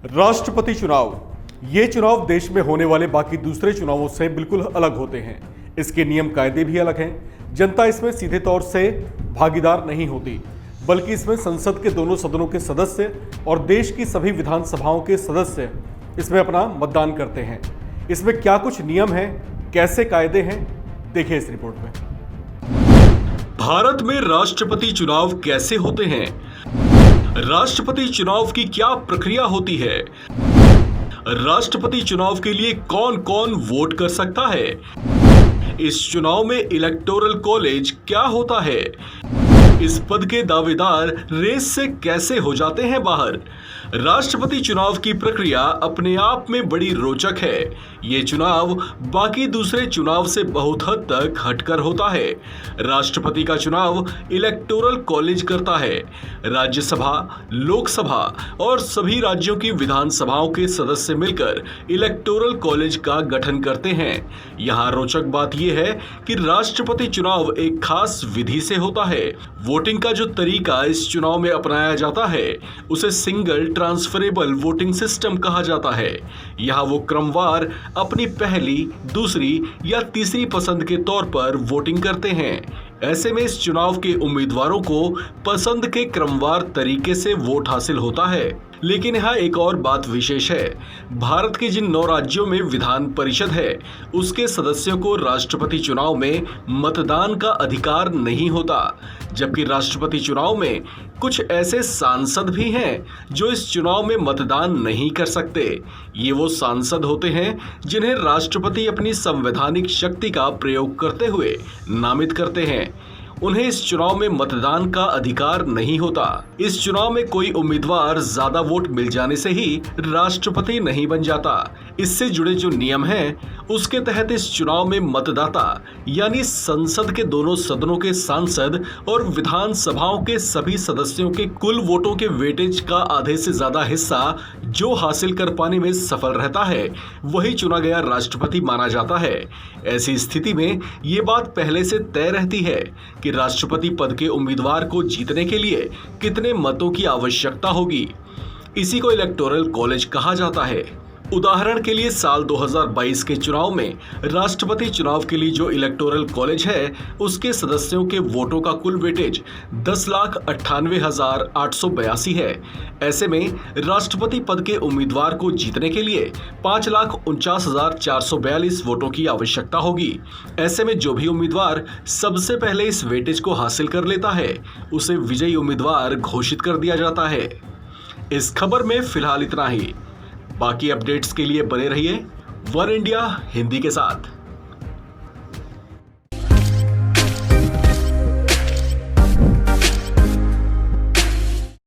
राष्ट्रपति चुनाव। ये चुनाव देश में होने वाले बाकी दूसरे चुनावों से बिल्कुल अलग होते हैं। इसके नियम कायदे भी अलग हैं। जनता इसमें सीधे तौर से भागीदार नहीं होती, बल्कि इसमें संसद के दोनों सदनों के सदस्य और देश की सभी विधानसभाओं के सदस्य इसमें अपना मतदान करते हैं। इसमें क्या कुछ नियम हैं, कैसे कायदे हैं, देखिए इस रिपोर्ट में। भारत में राष्ट्रपति चुनाव कैसे होते हैं? राष्ट्रपति चुनाव की क्या प्रक्रिया होती है? राष्ट्रपति चुनाव के लिए कौन कौन वोट कर सकता है? इस चुनाव में इलेक्टोरल कॉलेज क्या होता है? इस पद के दावेदार रेस से कैसे हो जाते हैं बाहर? राष्ट्रपति चुनाव की प्रक्रिया अपने आप में बड़ी रोचक है। ये चुनाव बाकी दूसरे चुनाव से बहुत हद तक हटकर होता है। राष्ट्रपति का चुनाव इलेक्टोरल कॉलेज करता है। राज्यसभा, लोकसभा और सभी राज्यों की विधानसभाओं के सदस्य मिलकर इलेक्टोरल कॉलेज का गठन करते हैं। यहाँ रोचक बात यह है कि राष्ट्रपति चुनाव एक खास विधि से होता है। वोटिंग का जो तरीका इस चुनाव में अपनाया जाता है उसे सिंगल ट्रांसफरेबल वोटिंग सिस्टम कहा जाता है। यहाँ वो क्रमवार अपनी पहली, दूसरी या तीसरी पसंद के तौर पर वोटिंग करते हैं। ऐसे में इस चुनाव के उम्मीदवारों को पसंद के क्रमवार तरीके से वोट हासिल होता है। लेकिन यहाँ एक और बात विशेष है। भारत के जिन 9 राज्यों में विधान परिषद है, उसके सदस्यों को राष्ट्रपति चुनाव में मतदान का अधिकार नहीं होता, जबकि राष्ट्रपति चुनाव में कुछ ऐसे सांसद भी हैं जो इस चुनाव में मतदान नहीं कर सकते। ये वो सांसद होते हैं जिन्हें राष्ट्रपति अपनी संवैधानिक शक्ति का प्रयोग करते हुए नामित करते हैं। उन्हें इस चुनाव में मतदान का अधिकार नहीं होता। इस चुनाव में कोई उम्मीदवार ज्यादा वोट मिल जाने से ही राष्ट्रपति नहीं बन जाता। इससे जुड़े जो नियम हैं, उसके तहत इस चुनाव में मतदाता यानी संसद के दोनों सदनों के सांसद और विधानसभाओं के सभी सदस्यों के कुल वोटों के वेटेज का आधे से ज्यादा हिस्सा जो हासिल कर पाने में सफल रहता है, वही चुना गया राष्ट्रपति माना जाता है। ऐसी स्थिति में ये बात पहले से तय रहती है कि राष्ट्रपति पद के उम्मीदवार को जीतने के लिए कितने मतों की आवश्यकता होगी। इसी को इलेक्टोरल कॉलेज कहा जाता है। उदाहरण के लिए साल 2022 के चुनाव में राष्ट्रपति चुनाव के लिए जो इलेक्टोरल कॉलेज है, उसके सदस्यों के वोटों का कुल वेटेज 10,98,882 है। ऐसे में राष्ट्रपति पद के उम्मीदवार को जीतने के लिए 5,49,442 वोटों की आवश्यकता होगी। ऐसे में जो भी उम्मीदवार सबसे पहले इस वेटेज को हासिल कर लेता है, उसे विजयी उम्मीदवार घोषित कर दिया जाता है। इस खबर में फिलहाल इतना ही। बाकी अपडेट्स के लिए बने रहिए वन इंडिया हिंदी के साथ।